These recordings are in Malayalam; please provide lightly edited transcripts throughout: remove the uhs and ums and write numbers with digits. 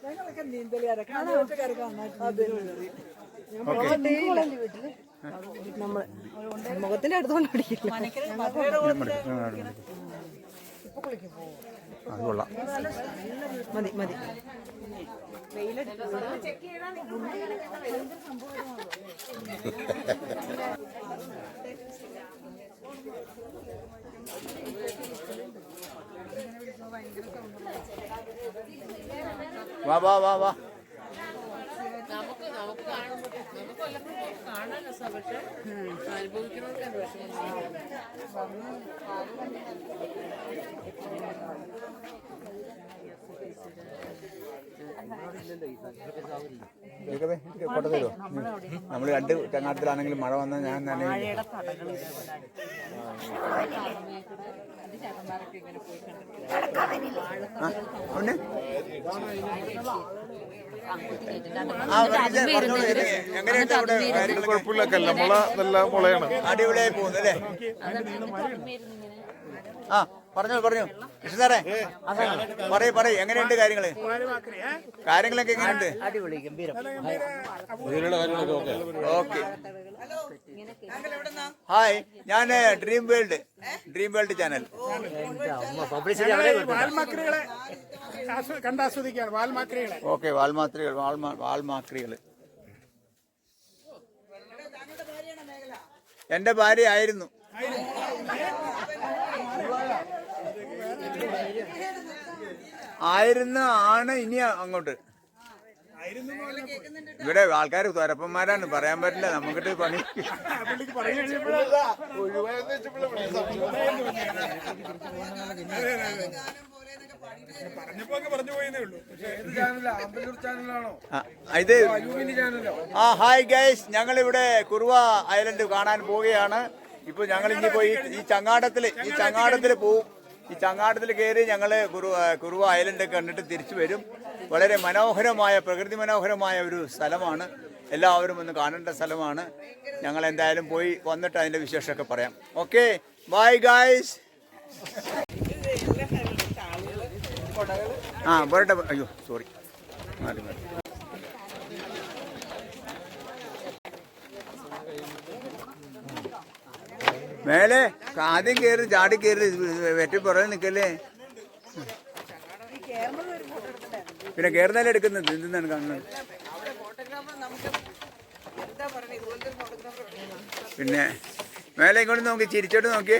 ഞങ്ങളൊക്കെ നീന്തലുകാരൊക്കെ നമ്മള് മുഖത്തിന്റെ അടുത്തോണ്ട് പിടിക്കില്ല. അത് കൊള്ളാം. മതി മതി. വാ വാ വാ വാ. നമുക്ക് കാണാൻ രസമാണ്, പക്ഷെ അനുഭവിക്കുന്നവർക്ക് അത് കൊട്ട തരുമോ? നമ്മൾ രണ്ട് ചങ്ങാട്ടത്തിലാണെങ്കിലും മഴ വന്നാൽ ഞാൻ തന്നെ കുഴപ്പമില്ല. മുള നല്ല മുളയാണ്, അടിപൊളിയായി പോകുന്നല്ലേ? ആ പറഞ്ഞു കൃഷ്ണസാറേ, പറയൂ എങ്ങനെയുണ്ട് കാര്യങ്ങളൊക്കെ എങ്ങനെയുണ്ട്? ഓക്കെ. ഹായ്, ഞാൻ ഡ്രീം വേൾഡ് ചാനൽ. ഓക്കെ, വാൽമാക്രികൾ. എന്റെ ഭാര്യ ആയിരുന്നു. ആണ് ഇനി അങ്ങോട്ട്. ഇവിടെ ആൾക്കാർ തുരപ്പന്മാരാണ്, പറയാൻ പറ്റില്ല. നമുക്കിട്ട് പണി ഇത്. ഹായ് ഗൈസ്, ഞങ്ങളിവിടെ കുറുവ ഐലൻഡ് കാണാൻ പോവുകയാണ്. ഇപ്പൊ ഞങ്ങൾ ഇനി പോയി ഈ ചങ്ങാടത്തിൽ പോവും. ഈ ചങ്ങാടത്തിൽ കയറി ഞങ്ങൾ കുറുവ ഐലൻഡ് കണ്ടിട്ട് തിരിച്ചു വരും. വളരെ പ്രകൃതി മനോഹരമായ ഒരു സ്ഥലമാണ്. എല്ലാവരും ഒന്ന് കാണേണ്ട സ്ഥലമാണ്. ഞങ്ങൾ എന്തായാലും പോയി വന്നിട്ട് അതിന്റെ വിശേഷമൊക്കെ പറയാം. Okay, bye guys. പോരട്ടെ. അയ്യോ സോറി, മാറി. മേലെ ആദ്യം കയറി ചാടി കയറി വെറ്റി പുറകെ നിൽക്കല്ലേ. പിന്നെ കയറുന്നല്ലേ എടുക്കുന്നത്? എന്താണ് കാണുന്നത്? പിന്നെ മേലെ ഇങ്ങോട്ട് നോക്കി, ചിരിച്ചോട്ട് നോക്കി,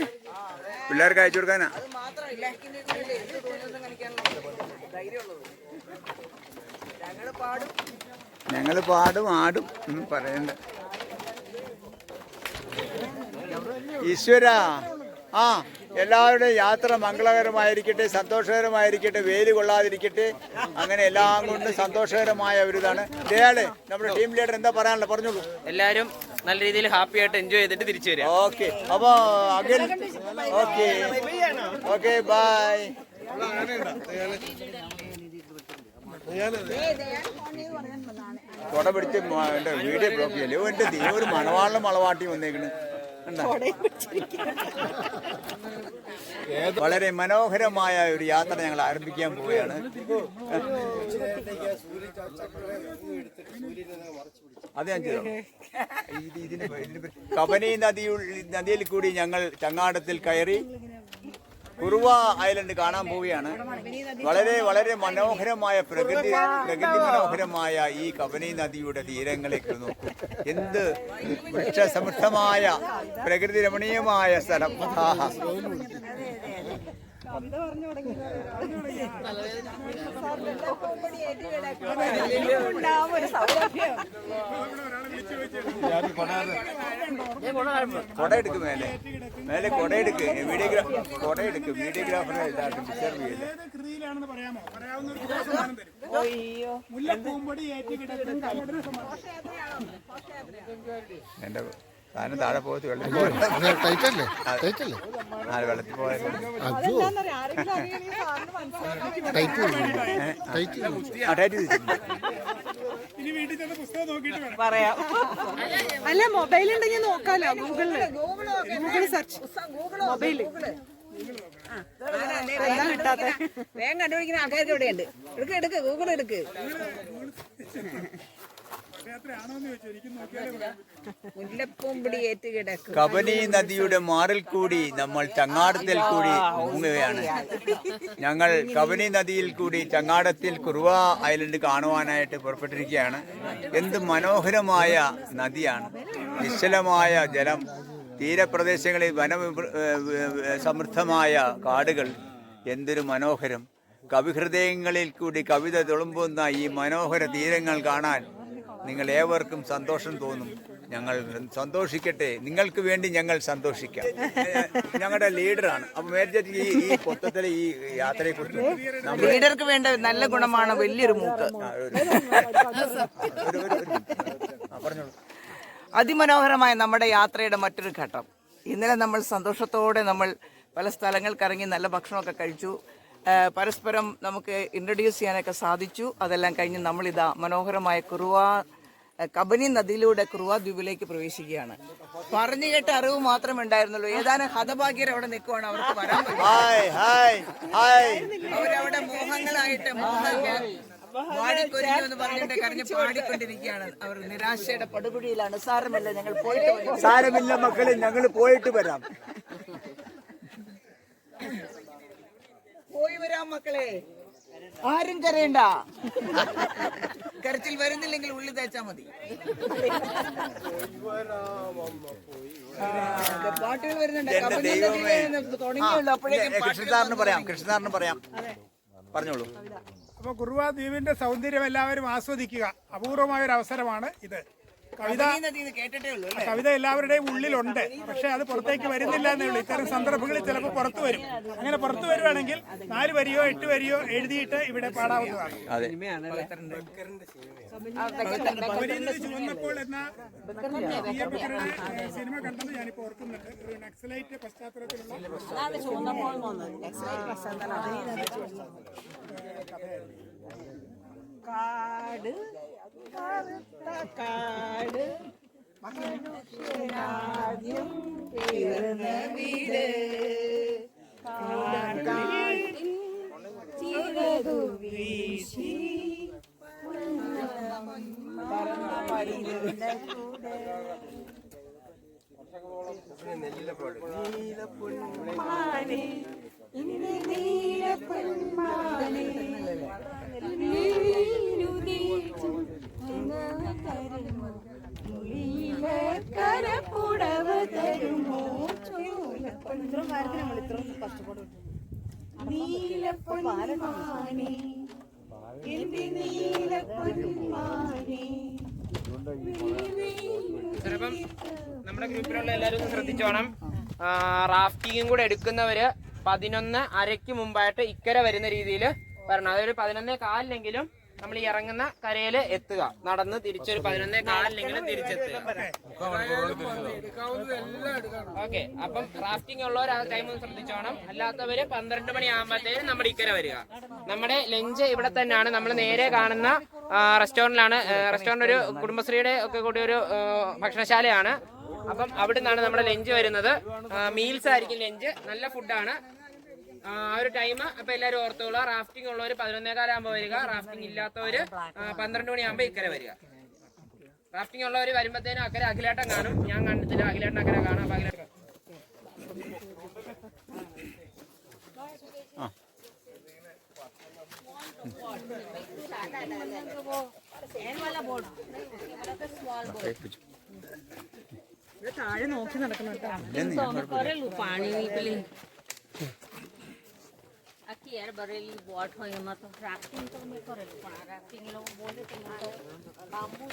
പിള്ളേർക്ക് അയച്ചു കൊടുക്കാനാ. ഞങ്ങള് പാടും ആടും ഒന്നും പറയണ്ട. ഈശ്വര, എല്ലാവരുടെയും യാത്ര മംഗളകരമായിരിക്കട്ടെ, സന്തോഷകരമായിരിക്കട്ടെ, വെയിൽ കൊള്ളാതിരിക്കട്ടെ. അങ്ങനെ എല്ലാം കൊണ്ടും സന്തോഷകരമായ ഒരു ഇതാണ്. ഇയാള് നമ്മുടെ ടീം ലീഡർ എന്താ പറയാനുള്ളത്? പറഞ്ഞോളൂ. എല്ലാവരും നല്ല രീതിയിൽ ഹാപ്പി ആയിട്ട് എൻജോയ് ചെയ്തിട്ട് തിരിച്ചു വരിക. ഓക്കെ, അപ്പൊ അഖിൽ, ഓക്കെ ബൈ. കൊട പിടിച്ച് എന്റെ വീഡിയോ ബ്ലോക്ക് ചെയ്യല്ലേ. എന്റെ ഒരു മണവാളിനും മളവാട്ടി വന്നേക്കണ്. വളരെ മനോഹരമായ ഒരു യാത്ര ഞങ്ങൾ ആരംഭിക്കാൻ പോവുകയാണ്. അത് ഞാൻ ചെയ്തു. കബനി നദിയിൽ കൂടി ഞങ്ങൾ ചങ്ങാടത്തിൽ കയറി കുറുവ ഐലൻഡ് കാണാൻ പോവുകയാണ്. വളരെ മനോഹരമായ പ്രകൃതി മനോഹരമായ ഈ കബനി നദിയുടെ തീരങ്ങളേക്ക് നോക്കും. എന്ത് വൃക്ഷസമൃദ്ധമായ പ്രകൃതി രമണീയമായ സ്ഥലം. കൊടയെടുക്ക്, മേലെ കൊടയെടുക്ക്, വീഡിയോഗ്രാഫറെ ഇതാക്കും, ഡിസ്റ്റർബ് ചെയ്യില്ല. എന്റെ താനും താഴെ പോയിട്ട് വെള്ളത്തിൽ പോയത് പറയാം. അല്ല, മൊബൈൽ ഉണ്ടെങ്കിൽ നോക്കാലോ. Google search, mobile. വേഗം കണ്ടുപിടിക്കുന്ന ആൾക്കാർക്ക് ഇവിടെ ഉണ്ട്. എടുക്ക് ഗൂഗിൾ എടുക്ക്. മുല്ലപ്പൂമ്പിടി ഏറ്റ് കിടക്കും. കബനി നദിയുടെ മാറിൽ കൂടി നമ്മൾ ചങ്ങാടത്തിൽ കൂടി മുങ്ങുകയാണ്. ഞങ്ങൾ കബനി നദിയിൽ കൂടി ചങ്ങാടത്തിൽ കുറുവ ഐലൻഡ് കാണുവാനായിട്ട് പുറപ്പെട്ടിരിക്കുകയാണ്. എന്ത് മനോഹരമായ നദിയാണ്, നിശ്ചലമായ ജലം, തീരപ്രദേശങ്ങളിൽ സമൃദ്ധമായ കാടുകൾ. എന്തൊരു മനോഹരം! കവിഹൃദയങ്ങളിൽ കൂടി കവിത തുളുമ്പുന്ന ഈ മനോഹര തീരങ്ങൾ കാണാൻ നിങ്ങൾ ഏവർക്കും സന്തോഷം തോന്നും. ഞങ്ങൾ സന്തോഷിക്കട്ടെ, നിങ്ങൾക്ക് വേണ്ടി ഞങ്ങൾ സന്തോഷിക്കാം. ഞങ്ങളുടെ ലീഡറാണ്. അപ്പൊ മേടിച്ചിട്ട് ഈ മൊത്തത്തിലെ ഈ യാത്രയെ കുറിച്ച് ലീഡർക്ക് വേണ്ട നല്ല ഗുണമാണ് വലിയൊരു മൂക്ക്. പറഞ്ഞോളൂ. അതിമനോഹരമായ നമ്മുടെ യാത്രയുടെ മറ്റൊരു ഘട്ടം. ഇന്നലെ നമ്മൾ സന്തോഷത്തോടെ നമ്മൾ പല സ്ഥലങ്ങൾക്കിറങ്ങി നല്ല ഭക്ഷണമൊക്കെ കഴിച്ചു. പരസ്പരം നമുക്ക് ഇൻട്രൊഡ്യൂസ് ചെയ്യാനൊക്കെ സാധിച്ചു. അതെല്ലാം കഴിഞ്ഞ് നമ്മളിതാ മനോഹരമായ കബനി നദിയിലൂടെ കുറുവ ദ്വീപിലേക്ക് പ്രവേശിക്കുകയാണ്. പറഞ്ഞു കേട്ട അറിവ് മാത്രമേ ഉണ്ടായിരുന്നുള്ളൂ. ഏതാനും ഹതഭാഗ്യർ അവിടെ നിൽക്കുവാണ്. അവർക്ക് വരാൻ പറ്റും. അവരവിടെ മോഹങ്ങളായിട്ട് പാടിക്കൊരിഞ്ഞു എന്ന് പറഞ്ഞിട്ട് കരഞ്ഞ് പാടിക്കൊണ്ടിരിക്കുകയാണ്. അവർ നിരാശയുടെ പടുകുഴിയിലാണ്. സാരമില്ല, ഞങ്ങൾ പോയിട്ട് വരാം. സാരമില്ല മക്കളെ, ഞങ്ങൾ പോയിട്ട് വരാം. പോയി വരാം മക്കളെ, ആരും കരയണ്ട. കരച്ചിൽ വരുന്നില്ലെങ്കിൽ ഉള്ളി തേച്ചാ മതി. പാട്ടുകൾ വരുന്നുണ്ട്. തുടങ്ങിയുള്ളൂ. അപ്പോഴേക്കും കൃഷ്ണസാറിന് പറയാം. പറഞ്ഞോളൂ. അപ്പോൾ കുറുവ ദ്വീപിന്റെ സൗന്ദര്യം എല്ലാവരും ആസ്വദിക്കുക. അപൂർവമായ ഒരു അവസരമാണ് ഇത്. കവിത എല്ലാവരുടെയും ഉള്ളിലുണ്ട്, പക്ഷെ അത് പുറത്തേക്ക് വരുന്നില്ല എന്നേ ഉള്ളൂ. ഇത്തരം സന്ദർഭങ്ങളിൽ ചിലപ്പോൾ പുറത്തു വരും. അങ്ങനെ പുറത്തു വരുവാണെങ്കിൽ 4 വരിയോ 8 വരിയോ എഴുതിയിട്ട് ഇവിടെ പാടാവുന്നതാണ്. ചുവന്നപ്പോൾ എന്ന സിനിമ കണ്ടത് ഞാനിപ്പോ ഓർക്കുന്നുണ്ട്. ഒരു നക്സലൈറ്റ് പശ്ചാത്തലത്തിലുള്ള കാട് കാട് മനുഷ്യരാജ്യം പിറന്ന വീട് കാട്ടിൽ ചിറകു വീശി നീലപ്പൊന്മാനെ ഇന്ന് നീലപ്പൊന്മാനെ കരപ്പുടവ തരുമോ നീലപ്പൊന്മാനെ എന്റെ നീലപ്പൊന്മാനെ. ചിലപ്പം നമ്മുടെ ഗ്രൂപ്പിലുള്ള എല്ലാവരും ഒന്ന് ശ്രദ്ധിച്ചോണം. റാഫ്റ്റിങ്ങും കൂടെ എടുക്കുന്നവര് 11:30 മുമ്പായിട്ട് ഇക്കര വരുന്ന രീതിയിൽ വരണം. അതൊരു 11:15 നമ്മൾ ഈ ഇറങ്ങുന്ന കരയിൽ എത്തുക. നടന്ന് തിരിച്ചൊരു 11:15 തിരിച്ചെത്തുക. ഓക്കെ. അപ്പം റാഫ്റ്റിംഗ് ഉള്ളവർ ആ ടൈം ഒന്ന് ശ്രദ്ധിച്ചോണം. അല്ലാത്തവര് 12 മണിയാകുമ്പോഴത്തേനും നമ്മുടെ ഇക്കര വരിക. നമ്മുടെ ലഞ്ച് ഇവിടെ തന്നെയാണ്. നമ്മൾ നേരെ കാണുന്ന റെസ്റ്റോറൻറ്റിലാണ്. റെസ്റ്റോറൻറ്റ് ഒരു കുടുംബശ്രീയുടെ ഒക്കെ കൂടി ഒരു ഭക്ഷണശാലയാണ്. അപ്പം അവിടെ നിന്നാണ് നമ്മുടെ ലഞ്ച് വരുന്നത്. മീൽസ് ആയിരിക്കും ലഞ്ച്. നല്ല ഫുഡാണ്. ആ ഒരു ടൈം അപ്പൊ എല്ലാവരും ഓർത്തോളൂ. റാഫ്റ്റിംഗ് ഉള്ളവർ 11:15 വരിക. റാഫ്റ്റിംഗ് ഉള്ളവര് 12 മണിയാകുമ്പോ ഇക്കര വരിക. റാഫ്റ്റിംഗ് ഉള്ളവർ വരുമ്പോഴത്തേനും അക്കരെ അഖിലേട്ടൻ കാണും. ഞാൻ കണ്ടിട്ടില്ല. അഖിലേട്ടൻ അക്കരെ കാണാം. അപ്പൊ അഖിലേട്ടൻ താഴെ നോക്കി നടക്കണം. Aqui era barulho de bote, foi uma rafting, então me correu para rafting, não vou ter bambu.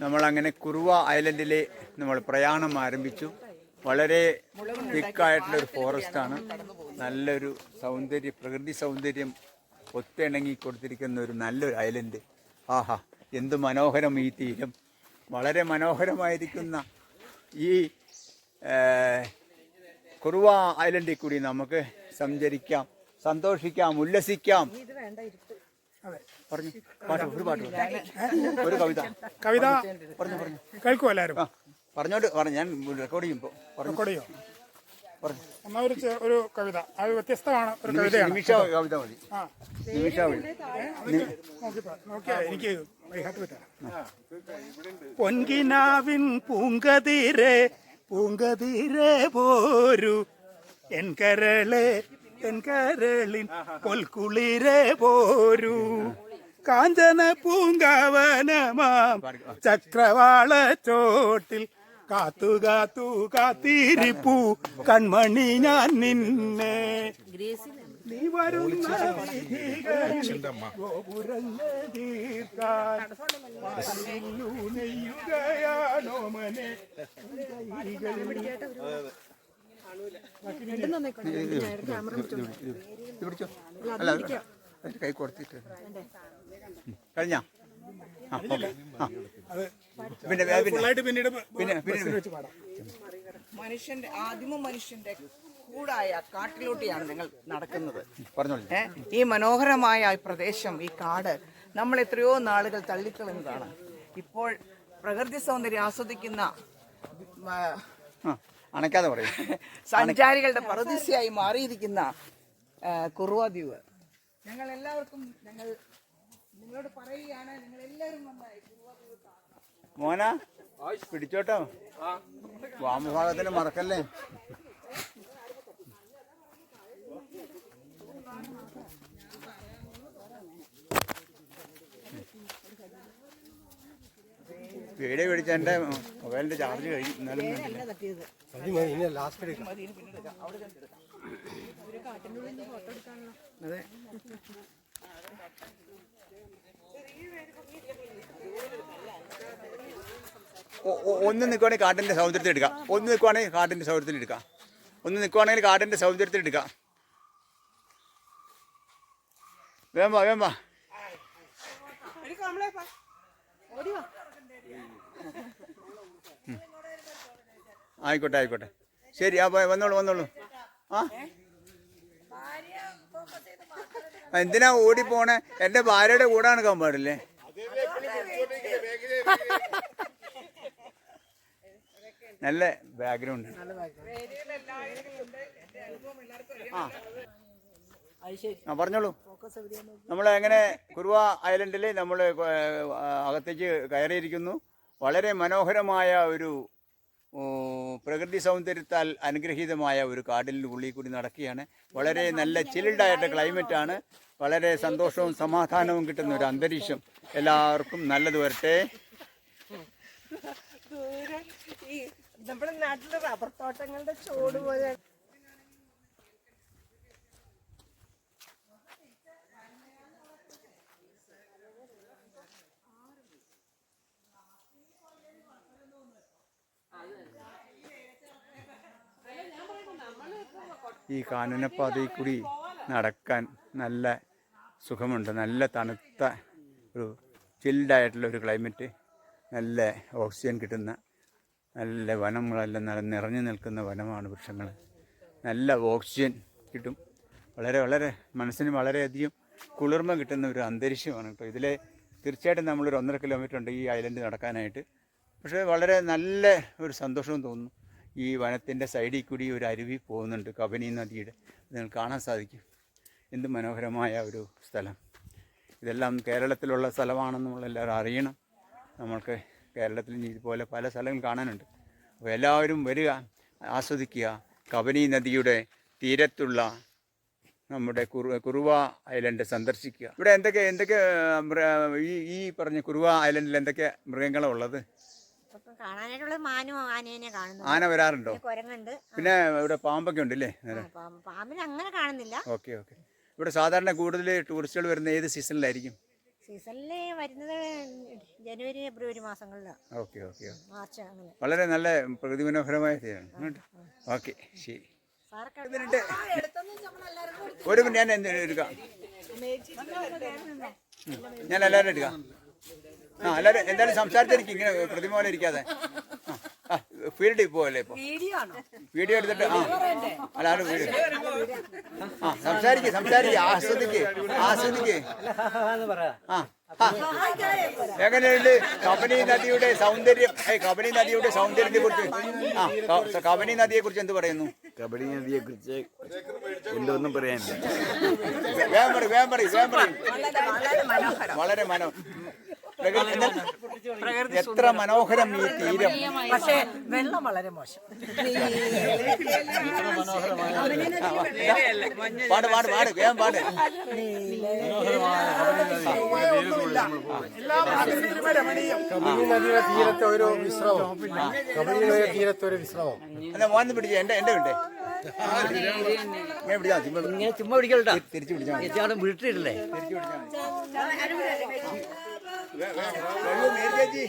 നമ്മളങ്ങനെ കുറുവ ഐലൻഡിലെ നമ്മൾ പ്രയാണം ആരംഭിച്ചു. വളരെ തിക്കായിട്ടുള്ളൊരു ഫോറസ്റ്റാണ്. നല്ലൊരു സൗന്ദര്യം, പ്രകൃതി സൗന്ദര്യം ഒത്തിണങ്ങി കൊടുത്തിരിക്കുന്ന ഒരു നല്ലൊരു ഐലൻഡ്. ആഹാ, എന്ത് മനോഹരം ഈ തീരം! വളരെ മനോഹരമായിരിക്കുന്ന ഈ കുറുവ ഐലൻഡിൽ കൂടി നമുക്ക് സഞ്ചരിക്കാം, സന്തോഷിക്കാം, ഉല്ലസിക്കാം. പറഞ്ഞു പാട്ട് ഒരു പാട്ട് ഒരു കവിത കവിത പറഞ്ഞു പറഞ്ഞു കേൾക്കുമോ എല്ലാവരും? പറഞ്ഞോട്ട് പറഞ്ഞു ഞാൻ റെക്കോർഡ് ചെയ്യുമ്പോൾ പറഞ്ഞു കൊടിയോ പറഞ്ഞു എന്നാ ഒരു കവിത അത് വ്യത്യസ്തമാണ്, ഒരു കവിതയാണ്. നിമിഷ കവിത മതി. ആ നിമിഷ നോക്കിയാ എനിക്ക് വൈകാട്ട് പറ്റാം. പൊൻകിനാവിൻ പൂങ്കതിരെ പൂങ്കതിരെ പോരു എൻ കരളിൻ പൊൽക്കുളിരെ പോരു കാഞ്ചന പൂങ്കാവനമാം ചക്രവാള ചോട്ടിൽ കാത്തു കാത്തു കാത്തിരിപ്പൂ കൺമണി ഞാൻ നിന്നെ നീ വരുന്ന നെയ്യുകയാണോ മനെ പിടിച്ചോ അല്ല കൈ കൊടുത്തിട്ട് കഴിഞ്ഞ പിന്നെ പിന്നീട് മനുഷ്യന്റെ മനുഷ്യന്റെ കൂടായ കാട്ടിലോട്ടിയാണ് ഞങ്ങൾ നടക്കുന്നത്. പറഞ്ഞോളൂ. ഈ മനോഹരമായ പ്രദേശം, ഈ കാട് നമ്മൾ എത്രയോ നാളുകൾ തള്ളിക്കളഞ്ഞതാണ്. ഇപ്പോൾ പ്രകൃതി സൗന്ദര്യം ആസ്വദിക്കുന്ന അണയ്ക്കാതെ പറയും സഞ്ചാരികളുടെ പറുദീസയായി മാറിയിരിക്കുന്ന കുറുവ ദ്വീപ്. ഞങ്ങൾ എല്ലാവർക്കും നിങ്ങളോട് പറയുകയാണ്, നിങ്ങൾ എല്ലാവരും നന്നായി കുറുവ ദ്വീപ് കാണണം. മോന പിടിച്ചോട്ടോ, വാമഭാഗത്തിന് മറക്കല്ലേ. വീഡിയോ പിടിച്ച എൻ്റെ മൊബൈലിന്റെ ചാർജ് കഴിയും. എന്നാലും അതെ ഒന്ന് നിൽക്കുവാണെങ്കിൽ കാട്ടിൻ്റെ സൗന്ദര്യത്തിൽ എടുക്കാം. ഒന്ന് നിൽക്കുവാണെങ്കിൽ കാട്ടിൻ്റെ സൗന്ദര്യത്തിൽ എടുക്കാം. ഒന്ന് നിൽക്കുവാണെങ്കിൽ കാട്ടിൻ്റെ സൗന്ദര്യത്തിൽ എടുക്കാം. വേമ്പ വേമ്പ ആയിക്കോട്ടെ ആയിക്കോട്ടെ ശരി. ആ വന്നോളൂ വന്നോളൂ. ആ എന്തിനാ ഓടിപ്പോണേ? എൻ്റെ ഭാര്യയുടെ കൂടെ നടക്കാൻ പാടില്ലേ? നല്ല ബാക്ക്ഗ്രൗണ്ട്. ആ പറഞ്ഞോളൂ. നമ്മൾ എങ്ങനെ കുറുവ ഐലൻഡിൽ നമ്മൾ അകത്തേക്ക് കയറിയിരിക്കുന്നു. വളരെ മനോഹരമായ ഒരു പ്രകൃതി സൗന്ദര്യത്താൽ അനുഗ്രഹീതമായ ഒരു കാടിൻ്റെ ഉള്ളിൽ കൂടി നടക്കുകയാണ്. വളരെ നല്ല ചിൽഡായിട്ട് ക്ലൈമറ്റാണ്. വളരെ സന്തോഷവും സമാധാനവും കിട്ടുന്ന ഒരു അന്തരീക്ഷം. എല്ലാവർക്കും നല്ലത് വരട്ടെ. നമ്മുടെ നാട്ടിലെ റബ്ബർ തോട്ടങ്ങളുടെ ചോട് പോലെ ഈ കാനനപ്പാതയിൽ കൂടി നടക്കാൻ നല്ല സുഖമുണ്ട്. നല്ല തണുത്ത ഒരു ചിൽഡായിട്ടുള്ള ഒരു ക്ലൈമറ്റ്, നല്ല ഓക്സിജൻ കിട്ടുന്ന നല്ല വനങ്ങളെല്ലാം നിറഞ്ഞു നിൽക്കുന്ന വനമാണ്. വൃക്ഷങ്ങൾ നല്ല ഓക്സിജൻ കിട്ടും. വളരെ വളരെ മനസ്സിന് വളരെയധികം കുളിർമ കിട്ടുന്ന ഒരു അന്തരീക്ഷമാണ് കേട്ടോ. ഇതിലെ തീർച്ചയായിട്ടും നമ്മളൊരു 1.5 കിലോമീറ്റർ ഉണ്ട് ഈ ഐലൻഡ് നടക്കാനായിട്ട്. പക്ഷേ വളരെ നല്ല ഒരു സന്തോഷവും തോന്നുന്നു. ഈ വനത്തിൻ്റെ സൈഡിൽ കൂടി ഒരു അരുവി പോകുന്നുണ്ട്, കബനി നദിയുടെ. നിങ്ങൾ കാണാൻ സാധിക്കും. എന്ത് മനോഹരമായ ഒരു സ്ഥലം. ഇതെല്ലാം കേരളത്തിലുള്ള സ്ഥലമാണെന്ന് നമ്മളെല്ലാവരും അറിയണം. നമ്മൾക്ക് കേരളത്തിൽ ഇതുപോലെ പല സ്ഥലങ്ങളും കാണാനുണ്ട്. അപ്പോൾ എല്ലാവരും വരിക, ആസ്വദിക്കുക. കബനി നദിയുടെ തീരത്തുള്ള നമ്മുടെ കുറുവ ഐലൻഡ് സന്ദർശിക്കുക. ഇവിടെ എന്തൊക്കെ ഈ പറഞ്ഞ കുറുവ ഐലൻഡിൽ എന്തൊക്കെ മൃഗങ്ങളാണ് ഉള്ളത്? കാണാനായിട്ടുള്ള മാനും ആനേനെ കാണുന്നു. ആന വരാറുണ്ടോ? കുരങ്ങുണ്ട്. പിന്നെ ഇവിടെ പാമ്പൊക്കെ ഉണ്ടല്ലേ? പാമ്പിനെ അങ്ങനെ കാണുന്നില്ല. Okay okay. ഇവിടെ സാധാരണ കൂടുതൽ ടൂറിസ്റ്റുകൾ വരുന്ന ഏത് സീസണിലായിരിക്കും? സീസണിൽ വരുന്നത് ജനുവരി ഫെബ്രുവരി മാസങ്ങളിലാണ്. Okay okay. മാർച്ച് അങ്ങനെ. വളരെ നല്ല പ്രകൃതി മനോഹരമായ തീരാണ്. ഓക്കെ ശരി. ഒരു മിനിറ്റ് ഞാൻ എടുക്കാം. ഞാൻ എല്ലാവരും എടുക്കാം. എല്ലാവരും എന്തായാലും സംസാരിച്ചിരിക്കും, ഇങ്ങനെ പ്രതിമ പോലെ ഇരിക്കാതെ. ഫീൽഡിൽ പോവല്ലേ ഇപ്പൊ? വീഡിയോ എടുത്തിട്ട് അല്ല വീഡിയോ സംസാരിക്ക് ആസ്വദിക്ക് എങ്ങനെയുണ്ട് കബനി നദിയുടെ സൗന്ദര്യം? കബനി നദിയുടെ സൗന്ദര്യത്തെ കുറിച്ച് കബനി നദിയെ കുറിച്ച് എന്ത് പറയുന്നു? കബഡി നദിയെ കുറിച്ച് എന്തൊന്നും പറയാനില്ല. വേഗം പറയും. വളരെ എത്ര മനോഹരം ഈ തീരം. പക്ഷേ വെള്ളം വളരെ മോശം. പാട് വേഗം പാട്. കബനി നദിയുടെ തീരത്തൊരു വിശ്രമം. കബനി നദിയുടെ തീരത്തൊരു വിശ്രമം. എന്നാ മോനെ പിടിച്ചേ, എന്റെ ഉണ്ട്. ഇങ്ങനെ ചുമ്മാ പിടിക്കലട്ടാ, തിരിച്ചു പിടിച്ചാൽ വീട്ടിലില്ലേ? ചേച്ചി ചേച്ചി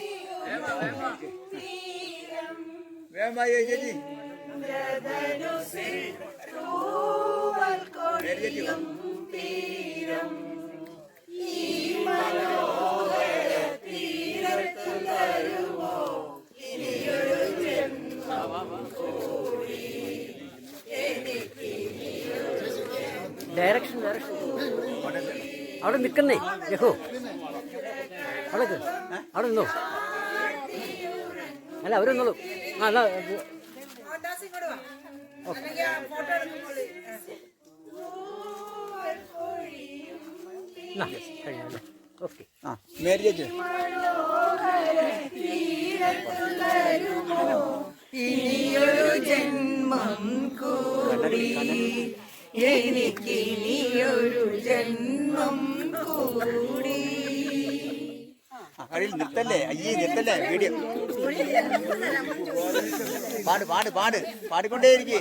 ഡയറക്ഷൻ അവിടെ നിൽക്കുന്നേ രഘു, അവിടെ നിന്നോ. അല്ല അവരൊന്നോളൂ. ഓക്കെ. മേരി ചേച്ചി ഇനിയൊരു ജന്മം കൂടി എനിക്കിനിയൊരു ജന്മം കൂടി. നിർത്തല്ലേ വീഡിയോ പാടിക്കൊണ്ടേയിരിക്കേ.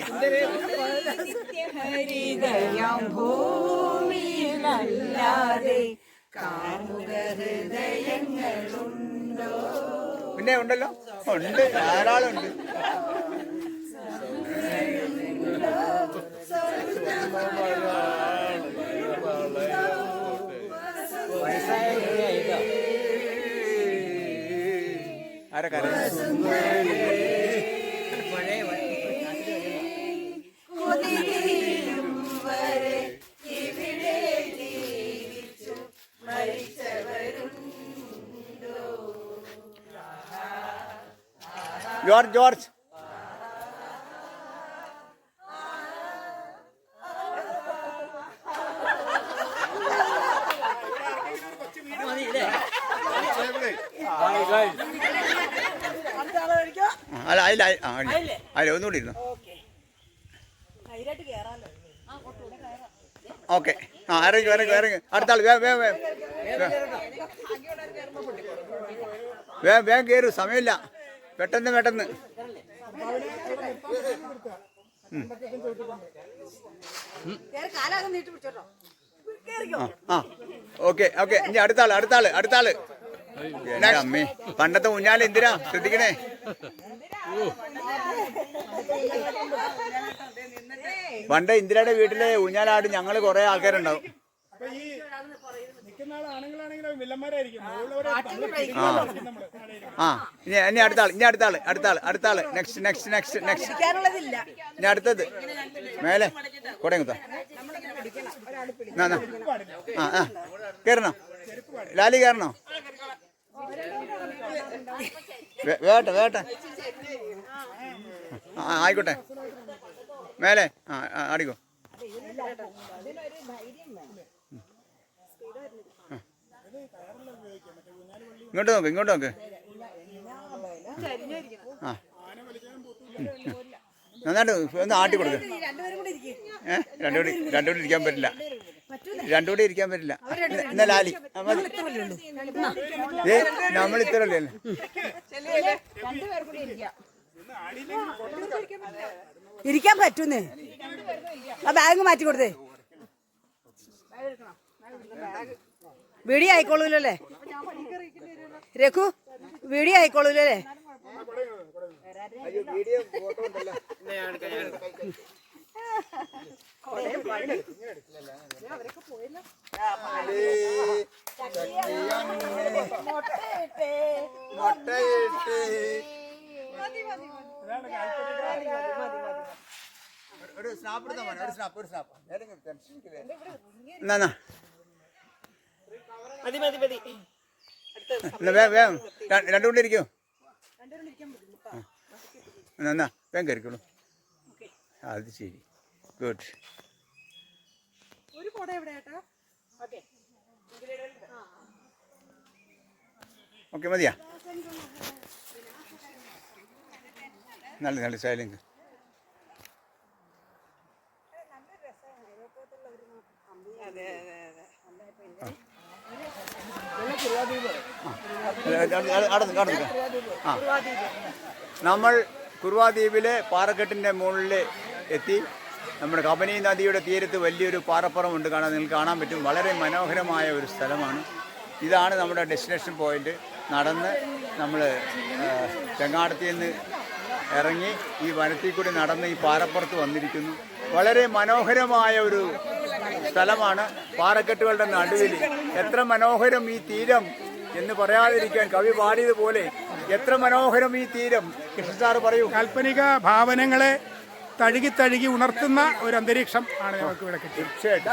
ഹരിതയാം ഭൂമിയിലല്ലാതെ കാമുക ഹൃദയങ്ങളുണ്ടോ? പിന്നെ ഉണ്ടല്ലോ, ഉണ്ട്, ധാരാളമുണ്ട്. ആരൊക്കെ ജോർജ് അല്ല ഒന്നുകൂടി ഇരുന്നു. ഓക്കെ. ഇറങ്ങി അടുത്താൾ വേഗം കയറൂ, സമയമില്ല. പെട്ടെന്ന് ഓക്കെ. ഇനി അടുത്താള്. അമ്മേ, പണ്ടത്തെ ഊഞ്ഞാല് എന്തിനാ ശ്രദ്ധിക്കണേ. പണ്ട് ഇന്ദിരയുടെ വീട്ടിലെ ഊഞ്ഞാലാട് ഞങ്ങള് കൊറേ ആൾക്കാരുണ്ടാവും. ഇനി അടുത്താള് നെക്സ്റ്റ്. ഇനി അടുത്തത് മേലെ കൊടങ്ങുത്ത കേറണോ? ലാലി കേറണോ? വേട്ടെ ആയിക്കോട്ടെ. മേലെ അടിക്കോ. ഇങ്ങോട്ട് നോക്ക്. നന്നായിട്ട് ഒന്ന് ആട്ടി കൊടുക്ക. രണ്ടുകൂടി ഇരിക്കാൻ പറ്റില്ല. എന്നാ ലാലി നമ്മൾ ഇത്രല്ലേ. ഇരിക്കാൻ പറ്റൂന്നേ. ആ ബാഗ് മാറ്റി കൊടുത്തേ. വീഡിയോ ആയിക്കോളൂല്ലേ രഘു? വീഡിയോ ആയിക്കോളൂല്ലേ? ഒരു സ്നാപ്പ് എടുത്താൽ മതി. ഒരു സ്നാപ്പ് എന്നാ വേഗം 2 മിനിറ്റ് ഇരിക്കോ. എന്നാ വേഗം കയറിക്കോളൂ. അത് ശരി, ഗുഡ്. ഓക്കെ മതിയാ. നല്ല സൈലൻസ്. നമ്മൾ കുറുവാ ദ്വീപിലെ പാറക്കെട്ടിൻ്റെ മുകളിൽ എത്തി. നമ്മുടെ കബനി നദിയുടെ തീരത്ത് വലിയൊരു പാറപ്പുറമുണ്ട്, നിങ്ങൾക്ക് കാണാൻ പറ്റും. വളരെ മനോഹരമായ ഒരു സ്ഥലമാണ്. ഇതാണ് നമ്മുടെ ഡെസ്റ്റിനേഷൻ പോയിന്റ്. നടന്ന് നമ്മൾ ചെങ്ങാടത്തിൽ നിന്ന് ഇറങ്ങി ഈ വനത്തിൽ കൂടി നടന്ന് ഈ പാറപ്പുറത്ത് വന്നിരിക്കുന്നു. വളരെ മനോഹരമായ ഒരു സ്ഥലമാണ്. പാറക്കെട്ടുകളുടെ നടുവിൽ എത്ര മനോഹരം ഈ തീരം എന്ന് പറയാതിരിക്കാൻ കവി പാടിയതുപോലെ എത്ര മനോഹരം ഈ തീരം. കൃഷ്ണ സാറ് പറയൂ. കാൽപ്പനിക ഭാവനങ്ങളെ തഴുകി ഉണർത്തുന്ന ഒരു അന്തരീക്ഷം ആണ് നമുക്ക് ഇവിടെ കിട്ടിയത്.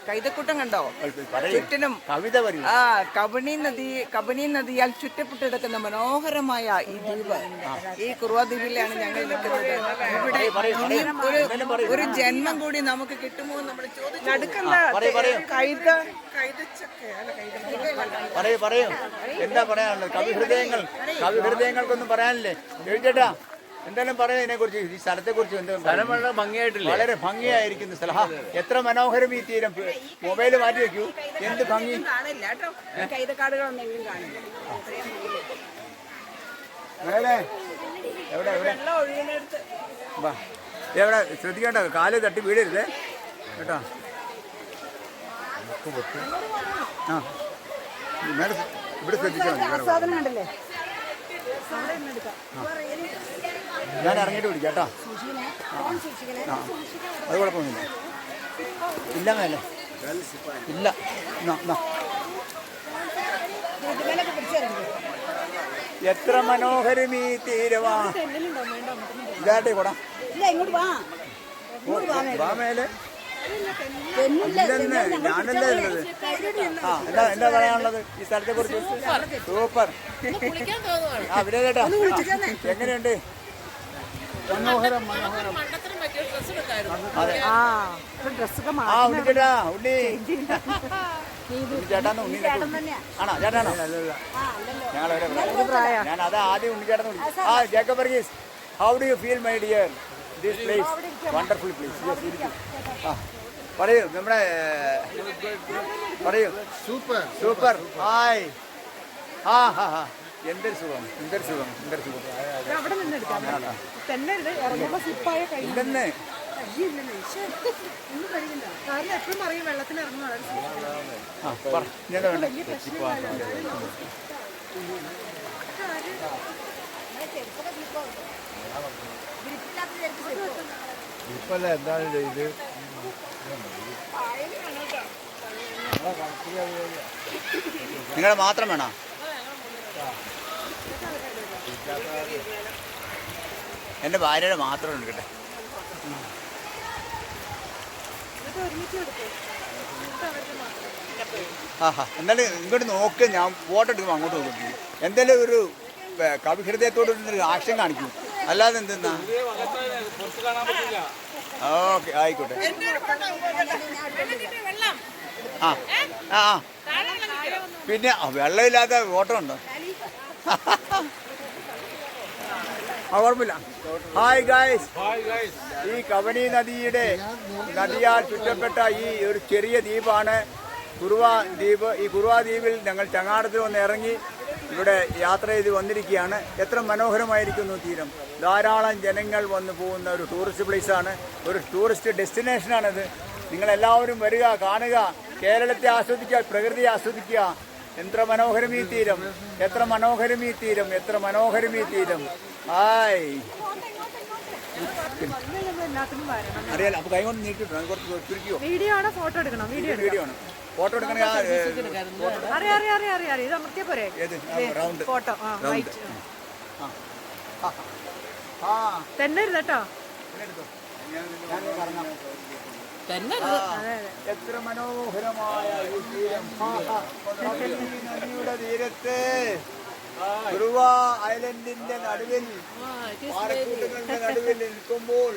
കൈതക്കൂട്ടം കണ്ടോ ചുറ്റിനും കവിത പറയും. കബനി നദിയാൽ ചുറ്റപ്പെട്ട് കിടക്കുന്ന മനോഹരമായ ഈ ദ്വീപ്, ഈ കുറുവാ ദ്വീപിലാണ് ഞങ്ങൾ നിൽക്കുന്നത്. ഇവിടെ ഒരു ജന്മം കൂടി നമുക്ക് കിട്ടുമോ നമ്മൾ പറയൂ. എന്താ പറയാനുള്ളത്? കവിഹൃദയങ്ങൾക്കൊന്നും പറയാനില്ലേ? ചോദിച്ചേട്ടാ എന്തായാലും പറയാം ഇതിനെ കുറിച്ച്, ഈ സ്ഥലത്തെ കുറിച്ച്. സ്ഥലം വളരെ ഭംഗിയായിട്ടില്ല, വളരെ ഭംഗിയായിരിക്കുന്ന സ്ഥലം. എത്ര മനോഹരം ഈ തീരം. മൊബൈൽ മാറ്റി വെക്കൂ. എന്ത് ഭംഗി. മേലെ എവിടെ എവിടെ ശ്രദ്ധിക്കേണ്ട, കാല് തട്ടി വീഴരുതേ കേട്ടോ. ആ മേലെ ഇവിടെ ശ്രദ്ധിച്ചാൽ മതി. ഞാൻ ഇറങ്ങിയിട്ട് വിളിക്കാം കേട്ടോ. അത് കുഴപ്പമൊന്നുമില്ല. ഇല്ല മേലെ ഇല്ല. എത്ര മനോഹരം ഈ തീരവാ. ഇതാട്ടെ കൂടാ വാ മേലെ. ഞാനല്ലേ ഉള്ളത്. എന്താ പറയാനുള്ളത് ഈ സ്ഥലത്തെ കുറിച്ച്? സൂപ്പർ. അവരെ കേട്ടോ എങ്ങനെയുണ്ട്? മനോഹരം. അതെ. ഉണ്ണിച്ചേട്ടാ ഉണ്ണി ചേട്ടാന്ന് ഉണ്ണി ആണോ? ചേട്ടാണോ? ഞങ്ങളവരെ ഞാൻ അതാ ആദ്യം ഉണ്ണിച്ചേട്ടൻ വിളിച്ചു. Jacob Varghese, how do you feel my dear? This place wonderful place. പറയൂ നമ്മുടെ പറയൂ. സൂപ്പർ. ഹായ്. എന്തൊരു സുഖം. ഇല്ലെന്ന് ഇപ്പല്ല എന്താണ് ഇത്? നിങ്ങളെ മാത്രം വേണോ? എൻ്റെ ഭാര്യയുടെ മാത്രം എടുക്കട്ടെ. എന്തായാലും ഇങ്ങോട്ട് നോക്ക്. ഞാൻ ഫോട്ടോ എടുക്കുമ്പോൾ അങ്ങോട്ട് നോക്കി. എന്തായാലും ഒരു കവിഹൃദയത്തോടൊരു ആക്ഷൻ കാണിക്കും. അല്ലാതെ എന്തെന്നാ. ഓക്കെ ആയിക്കോട്ടെ. പിന്നെ വെള്ളമില്ലാത്ത ഫോട്ടോ ഉണ്ടോ? കുഴപ്പമില്ല. Hi guys. ഈ കബനി നദിയാൽ ചുറ്റപ്പെട്ട ഈ ഒരു ചെറിയ ദ്വീപാണ് കുറുവാ ദ്വീപ്. ഈ കുറുവാ ദ്വീപിൽ ഞങ്ങൾ ചങ്ങാടത്തിൽ വന്ന് ഇറങ്ങി ഇവിടെ യാത്ര ചെയ്ത് വന്നിരിക്കുകയാണ്. എത്ര മനോഹരമായിരിക്കുന്നു തീരം. ധാരാളം ജനങ്ങൾ വന്നു പോകുന്ന ഒരു ടൂറിസ്റ്റ് പ്ലേസാണ്, ഒരു ടൂറിസ്റ്റ് ഡെസ്റ്റിനേഷനാണിത്. നിങ്ങളെല്ലാവരും വരിക, കാണുക, കേരളത്തെ ആസ്വദിക്കുക, പ്രകൃതിയെ ആസ്വദിക്കുക. എത്ര മനോഹരം ഈ തീരം. ഹായ്. അറിയാലോ. അപ്പൊ കൈ കൊണ്ട് നീട്ടിട്ടോ കുറച്ച് ചുരുക്കിയോ? വീഡിയോ ആണ്. ഫോട്ടോ എടുക്കണം. ഫോട്ടോ എടുക്കണേ. ഏത് റൗണ്ട്? തെന്നരുത് കേട്ടോ. എത്ര മനോഹരമായ ഈ തീരം. നദിയുടെ തീരത്ത് കുറുവ ഐലൻഡിന്റെ നടുവിൽ, പാറക്കൂട്ടുകളുടെ നടുവിൽ നിൽക്കുമ്പോൾ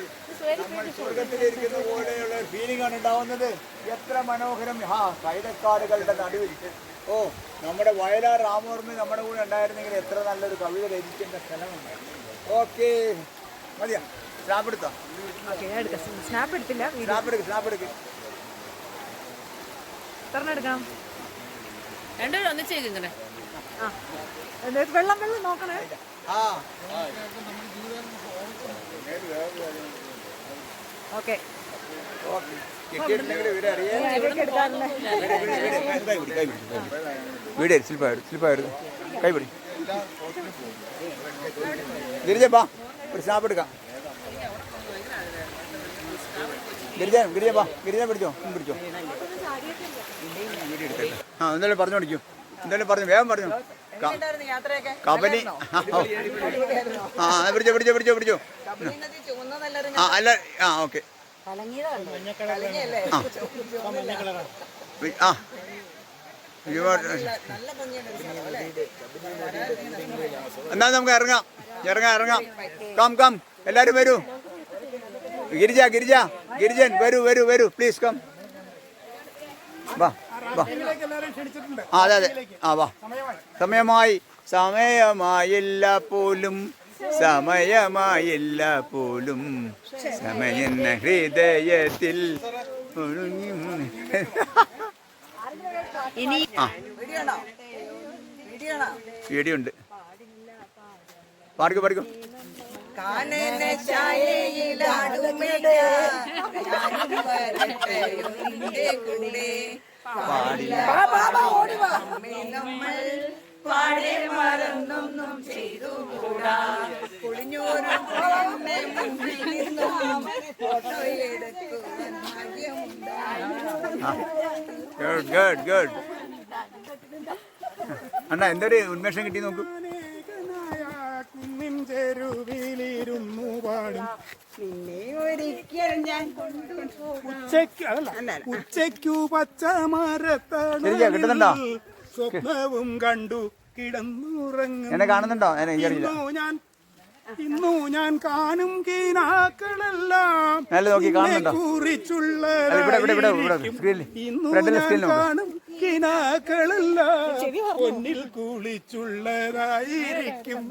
നമ്മൾ സ്വർഗത്തിലിരിക്കുന്ന പോലെയുള്ള ഫീലിംഗ് ആണ് ഉണ്ടാവുന്നത്. എത്ര മനോഹരം. കൈതക്കാടുകളുടെ നടുവിൽ. ഓ, നമ്മുടെ വയലാർ രാമവർമ്മ നമ്മുടെ കൂടെ ഉണ്ടായിരുന്നെങ്കിൽ എത്ര നല്ലൊരു കവിത രചിക്കേണ്ട സ്ഥലമുണ്ട്. ഓക്കെ, മതിയാ? സ്നാപ്പ് എടുത്തോ? സ്നാപ്പ് എടുത്തില്ല. സ്നാപ്പ് എടുക്ക്. എടുക്കണം. രണ്ടുപേരും ഒന്നിച്ചേക്ക് ഇങ്ങനെ. വെള്ളം നോക്കണേ. Okay, okay. വീട് സ്ലിപ്പായിരുന്നു. കൈപിടി. ഗിരിജപ്പാ, ഒരു സ്നാപ്പ് എടുക്കാം. ഗിരിജപ്പാ, ഗിരിജ പിടിച്ചോ. എന്തായാലും പറഞ്ഞു പിടിക്കൂ. എന്തായാലും പറഞ്ഞു, വേഗം പറഞ്ഞു. കബനി. പിടിച്ചോ. അല്ല, ഓക്കെ. എന്നാ നമുക്ക് ഇറങ്ങാം. കം എല്ലാരും വരൂ. ഗിരിജൻ വരൂ പ്ലീസ് കം. വാ. അതെ. വാ. സമയമായില്ല പോലും സമയെന്ന ഹൃദയത്തിൽ വീഡിയോണ്ട്. പാടിക്കോ. ഗുഡ്. അണ്ണാ, എന്തൊരു ഉന്മേഷം കിട്ടി നോക്കൂ. ചെരുവിലിരുന്നു പാടും ഉച്ചയ്ക്കു പച്ചമരത്തണ സ്വപ്നവും കണ്ടു കിടന്നുറങ്ങും. എന്നെ കാണുന്നുണ്ടോ? ഇന്നു ഞാൻ കാണും കിനാക്കളെല്ലാം കുറിച്ചുള്ള കാണും കിനാക്കളെല്ലാം പൊന്നിൽ കുളിച്ചുള്ളതായിരിക്കും.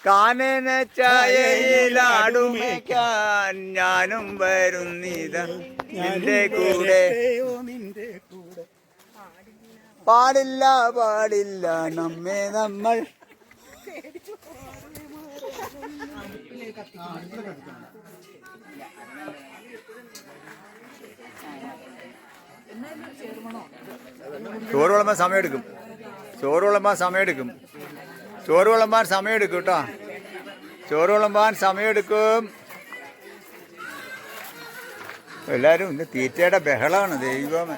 കാനന ചായയിലാടുമേക്കാൻ ഞാനും വരുന്നിതാ നിന്റെ കൂടെ. പാടില്ല നമ്മൾ. ചോറ് വിളമ്പാൻ സമയമെടുക്കും. ചോറ് വിളമ്പാൻ സമയമെടുക്കും കേട്ടോ. ചോറ് വിളമ്പാൻ സമയമെടുക്കും. എല്ലാവരും ഇന്ന് തീറ്റയുടെ ബഹളമാണ്. ദൈവമേ,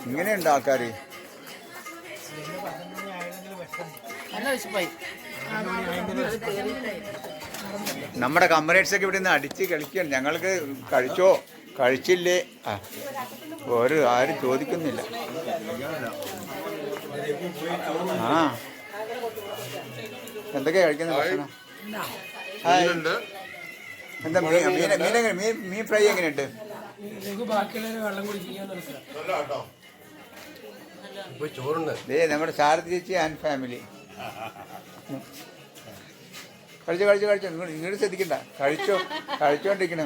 ഇങ്ങനെയുണ്ട് ആൾക്കാർ. നമ്മുടെ കമ്പറേറ്റ്സൊക്കെ ഇവിടെ നിന്ന് അടിച്ച് കളിക്കുകയാണ്. ഞങ്ങൾക്ക് കഴിച്ചില്ലേ ആരും ചോദിക്കുന്നില്ല. എന്തൊക്കെയാ കഴിക്കുന്ന ഭക്ഷണം? എന്താ മീൻ ഫ്രൈ എങ്ങനെയുണ്ട്? നമ്മുടെ ശാരദ ചേച്ചി ആൻഡ് ഫാമിലി. കഴിച്ചു ഇങ്ങോട്ട് ശ്രദ്ധിക്കണ്ട. കഴിച്ചോണ്ടിരിക്കണേ.